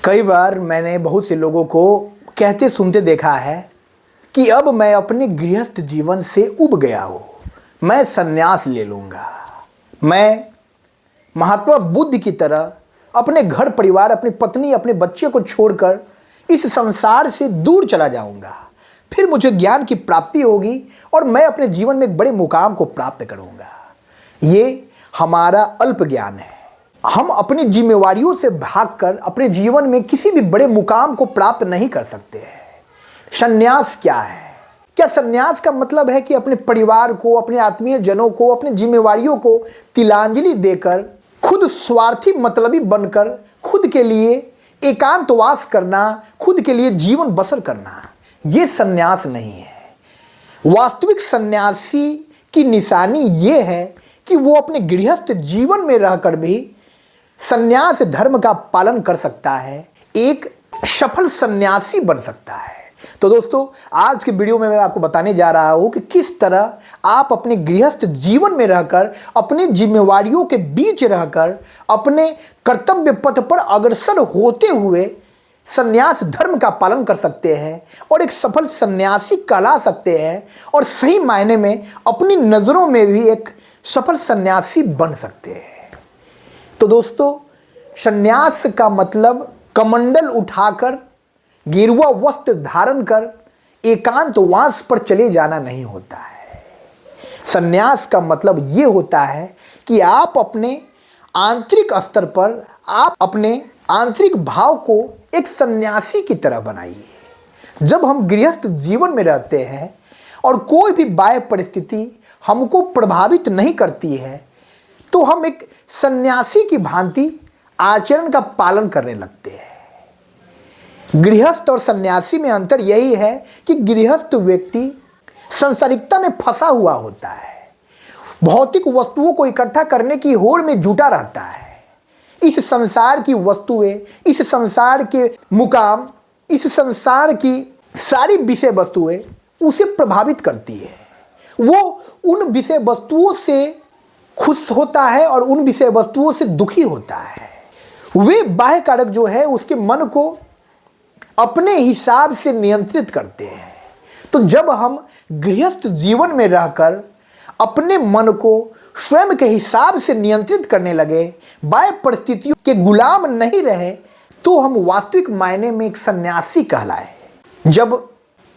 कई बार मैंने बहुत से लोगों को कहते सुनते देखा है कि अब मैं अपने गृहस्थ जीवन से उब गया हूँ, मैं संन्यास ले लूँगा। मैं महात्मा बुद्ध की तरह अपने घर परिवार, अपनी पत्नी, अपने बच्चे को छोड़कर इस संसार से दूर चला जाऊँगा। फिर मुझे ज्ञान की प्राप्ति होगी और मैं अपने जीवन में एक बड़े मुकाम को प्राप्त करूँगा। ये हमारा अल्प ज्ञान है। हम अपनी जिम्मेवारियों से भागकर अपने जीवन में किसी भी बड़े मुकाम को प्राप्त नहीं कर सकते हैं। संन्यास क्या है? क्या संन्यास का मतलब है कि अपने परिवार को, अपने आत्मीय जनों को, अपनी जिम्मेवारियों को तिलांजलि देकर खुद स्वार्थी मतलबी बनकर खुद के लिए एकांतवास करना, खुद के लिए जीवन बसर करना? ये संन्यास नहीं है। वास्तविक सन्यासी की निशानी ये है कि वो अपने गृहस्थ जीवन में रहकर भी सन्यास धर्म का पालन कर सकता है, एक सफल सन्यासी बन सकता है। तो दोस्तों, आज के वीडियो में मैं आपको बताने जा रहा हूं कि किस तरह आप अपने गृहस्थ जीवन में रहकर, अपनी जिम्मेवारियों के बीच रहकर, अपने कर्तव्य पथ पर अग्रसर होते हुए सन्यास धर्म का पालन कर सकते हैं और एक सफल सन्यासी कहला सकते हैं और सही मायने में अपनी नज़रों में भी एक सफल सन्यासी बन सकते हैं। तो दोस्तों, सन्यास का मतलब कमंडल उठाकर, गेरुआ वस्त्र धारण कर एकांतवास पर चले जाना नहीं होता है। सन्यास का मतलब ये होता है कि आप अपने आंतरिक स्तर पर, आप अपने आंतरिक भाव को एक सन्यासी की तरह बनाइए। जब हम गृहस्थ जीवन में रहते हैं और कोई भी बाह्य परिस्थिति हमको प्रभावित नहीं करती है, तो हम एक सन्यासी की भांति आचरण का पालन करने लगते हैं। गृहस्थ और सन्यासी में अंतर यही है कि गृहस्थ व्यक्ति सांसारिकता में फंसा हुआ होता है, भौतिक वस्तुओं को इकट्ठा करने की होड़ में जुटा रहता है। इस संसार की वस्तुएं, इस संसार के मुकाम, इस संसार की सारी विषय वस्तुएं उसे प्रभावित करती है। वो उन विषय वस्तुओं से खुश होता है और उन विषय वस्तुओं से दुखी होता है। वे बाह्य कारक जो है उसके मन को अपने हिसाब से नियंत्रित करते हैं। तो जब हम गृहस्थ जीवन में रहकर अपने मन को स्वयं के हिसाब से नियंत्रित करने लगे, बाह्य परिस्थितियों के गुलाम नहीं रहे, तो हम वास्तविक मायने में एक सन्यासी कहलाए। जब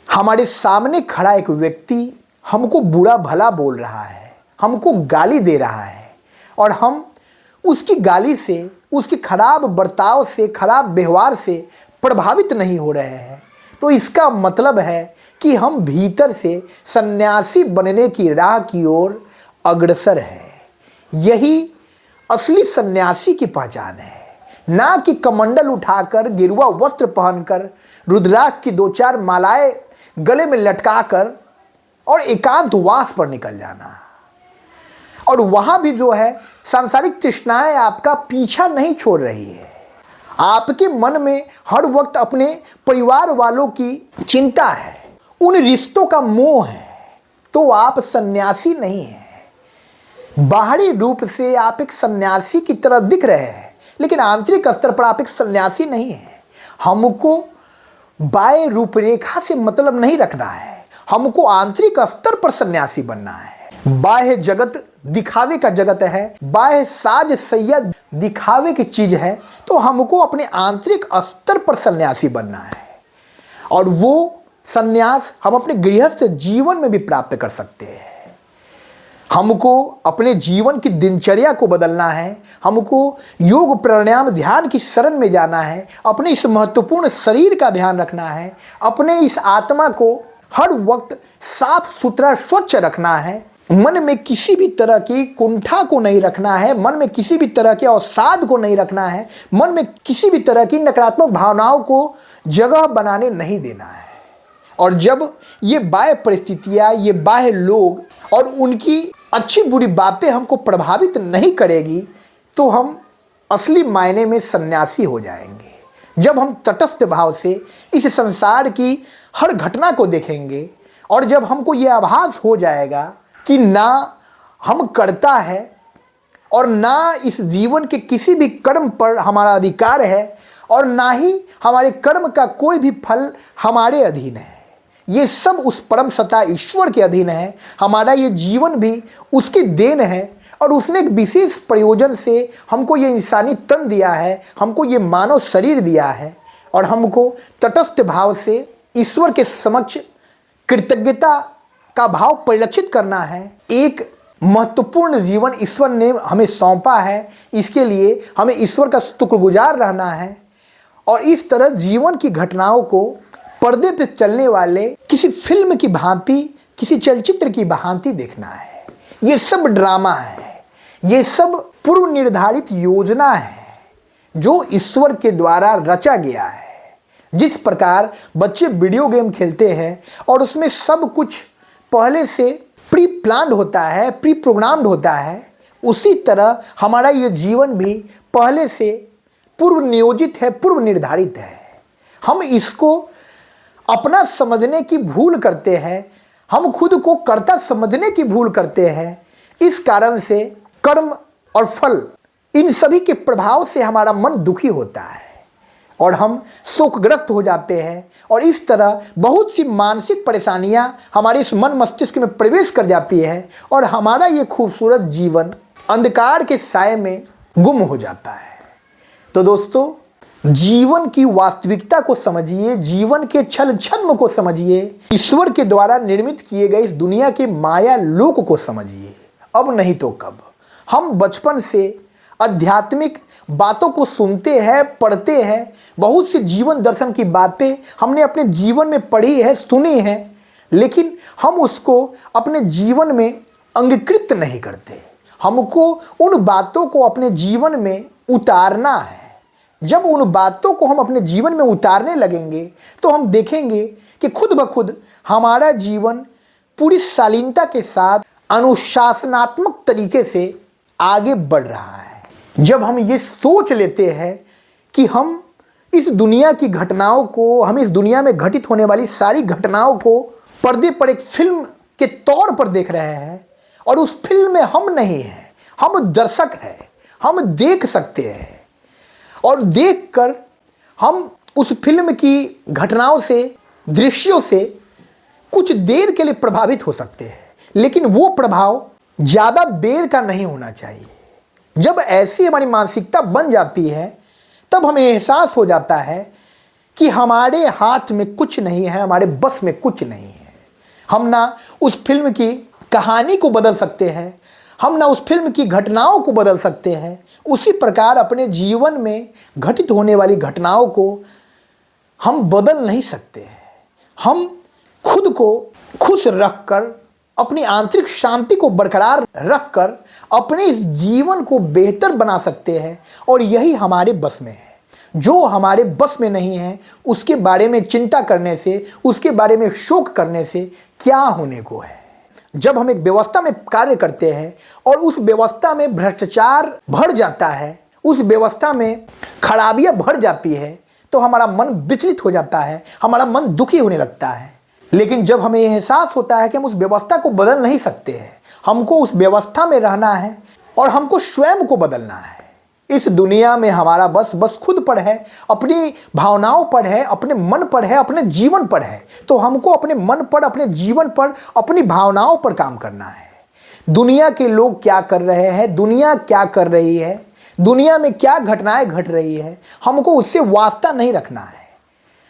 हमारे सामने खड़ा एक व्यक्ति हमको बुरा भला बोल रहा है, हमको गाली दे रहा है और हम उसकी गाली से, उसके खराब बर्ताव से, खराब व्यवहार से प्रभावित नहीं हो रहे हैं, तो इसका मतलब है कि हम भीतर से सन्यासी बनने की राह की ओर अग्रसर है। यही असली सन्यासी की पहचान है, ना कि कमंडल उठाकर, गेरुआ वस्त्र पहनकर, रुद्राक्ष की 2-4 मालाएं गले में लटकाकर और एकांतवास पर निकल जाना। और वहां भी जो है सांसारिक तृष्णाएं आपका पीछा नहीं छोड़ रही है। आपके मन में हर वक्त अपने परिवार वालों की चिंता है, उन रिश्तों का मोह है, तो आप सन्यासी नहीं हैं। बाहरी रूप से आप एक सन्यासी की तरह दिख रहे हैं, लेकिन आंतरिक स्तर पर आप एक सन्यासी नहीं हैं। हमको बाह्य रूपरेखा से मतलब नहीं रखना है, हमको आंतरिक स्तर पर सन्यासी बनना है। बाह्य जगत दिखावे का जगत है, बाह्य साज सैयद दिखावे की चीज है, तो हमको अपने आंतरिक स्तर पर सन्यासी बनना है। और वो सन्यास हम अपने गृहस्थ जीवन में भी प्राप्त कर सकते हैं। हमको अपने जीवन की दिनचर्या को बदलना है, हमको योग प्राणायाम ध्यान की शरण में जाना है, अपने इस महत्वपूर्ण शरीर का ध्यान रखना है, अपने इस आत्मा को हर वक्त साफ सुथरा स्वच्छ रखना है, मन में किसी भी तरह की कुंठा को नहीं रखना है, मन में किसी भी तरह के अवसाद को नहीं रखना है, मन में किसी भी तरह की नकारात्मक भावनाओं को जगह बनाने नहीं देना है। और जब ये बाह्य परिस्थितियाँ, ये बाह्य लोग और उनकी अच्छी बुरी बातें हमको प्रभावित नहीं करेगी, तो हम असली मायने में सन्यासी हो जाएंगे। जब हम तटस्थ भाव से इस संसार की हर घटना को देखेंगे और जब हमको ये आभास हो जाएगा कि ना हम कर्ता है और ना इस जीवन के किसी भी कर्म पर हमारा अधिकार है और ना ही हमारे कर्म का कोई भी फल हमारे अधीन है। ये सब उस परम सत्ता ईश्वर के अधीन है। हमारा ये जीवन भी उसकी देन है और उसने एक विशेष प्रयोजन से हमको ये इंसानी तन दिया है, हमको ये मानव शरीर दिया है और हमको तटस्थ भाव से ईश्वर के समक्ष कृतज्ञता का भाव परिलक्षित करना है। एक महत्वपूर्ण जीवन ईश्वर ने हमें सौंपा है, इसके लिए हमें ईश्वर का शुक्रगुजार रहना है और इस तरह जीवन की घटनाओं को पर्दे पर चलने वाले किसी फिल्म की भांति, किसी चलचित्र की भांति देखना है। ये सब ड्रामा है, ये सब पूर्व निर्धारित योजना है जो ईश्वर के द्वारा रचा गया है। जिस प्रकार बच्चे वीडियो गेम खेलते हैं और उसमें सब कुछ पहले से प्री प्लान्ड होता है, प्री प्रोग्राम्ड होता है, उसी तरह हमारा ये जीवन भी पहले से पूर्व नियोजित है, पूर्व निर्धारित है। हम इसको अपना समझने की भूल करते हैं, हम खुद को कर्ता समझने की भूल करते हैं। इस कारण से कर्म और फल, इन सभी के प्रभाव से हमारा मन दुखी होता है और हम शोकग्रस्त हो जाते हैं और इस तरह बहुत सी मानसिक परेशानियां हमारे इस मन मस्तिष्क में प्रवेश कर जाती है और हमारा ये खूबसूरत जीवन अंधकार के साए में गुम हो जाता है। तो दोस्तों, जीवन की वास्तविकता को समझिए, जीवन के छल छद्म को समझिए, ईश्वर के द्वारा निर्मित किए गए इस दुनिया के माया लोक को समझिए। अब नहीं तो कब। हम बचपन से आध्यात्मिक बातों को सुनते हैं, पढ़ते हैं, बहुत से जीवन दर्शन की बातें हमने अपने जीवन में पढ़ी है, सुनी है, लेकिन हम उसको अपने जीवन में अंगीकृत नहीं करते। हमको उन बातों को अपने जीवन में उतारना है। जब उन बातों को हम अपने जीवन में उतारने लगेंगे तो हम देखेंगे कि खुद ब खुद हमारा जीवन पूरी शालीनता के साथ अनुशासनात्मक तरीके से आगे बढ़ रहा है। जब हम ये सोच लेते हैं कि हम इस दुनिया की घटनाओं को, हम इस दुनिया में घटित होने वाली सारी घटनाओं को पर्दे पर एक फिल्म के तौर पर देख रहे हैं और उस फिल्म में हम नहीं हैं, हम दर्शक हैं, हम देख सकते हैं और देखकर हम उस फिल्म की घटनाओं से, दृश्यों से कुछ देर के लिए प्रभावित हो सकते हैं, लेकिन वो प्रभाव ज़्यादा देर का नहीं होना चाहिए। जब ऐसी हमारी मानसिकता बन जाती है तब हमें एहसास हो जाता है कि हमारे हाथ में कुछ नहीं है, हमारे बस में कुछ नहीं है। हम ना उस फिल्म की कहानी को बदल सकते हैं, हम ना उस फिल्म की घटनाओं को बदल सकते हैं। उसी प्रकार अपने जीवन में घटित होने वाली घटनाओं को हम बदल नहीं सकते हैं। हम खुद को खुश रखकर, अपनी आंतरिक शांति को बरकरार रखकर अपने इस जीवन को बेहतर बना सकते हैं और यही हमारे बस में है। जो हमारे बस में नहीं है उसके बारे में चिंता करने से, उसके बारे में शोक करने से क्या होने को है। जब हम एक व्यवस्था में कार्य करते हैं और उस व्यवस्था में भ्रष्टाचार भर जाता है, उस व्यवस्था में खराबियां भर जाती है, तो हमारा मन विचलित हो जाता है, हमारा मन दुखी होने लगता है। लेकिन जब हमें एहसास होता है कि हम उस व्यवस्था को बदल नहीं सकते हैं, हमको उस व्यवस्था में रहना है और हमको स्वयं को बदलना है। इस दुनिया में हमारा बस खुद पर है, अपनी भावनाओं पर है, अपने मन पर है, अपने जीवन पर है। तो हमको अपने मन पर, अपने जीवन पर, अपनी भावनाओं पर काम करना है। दुनिया के लोग क्या कर रहे हैं, दुनिया क्या कर रही है, दुनिया में क्या घटनाएं घट रही है, हमको उससे वास्ता नहीं रखना है।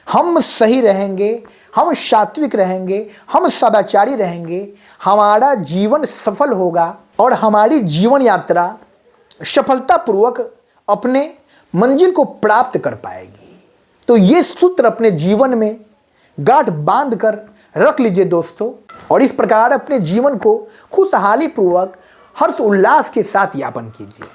हम सही रहेंगे, हम सात्विक रहेंगे, हम सदाचारी रहेंगे, हमारा जीवन सफल होगा और हमारी जीवन यात्रा सफलतापूर्वक अपने मंजिल को प्राप्त कर पाएगी। तो ये सूत्र अपने जीवन में गांठ बांध कर रख लीजिए दोस्तों, और इस प्रकार अपने जीवन को खुशहाली पूर्वक हर्ष उल्लास के साथ यापन कीजिए।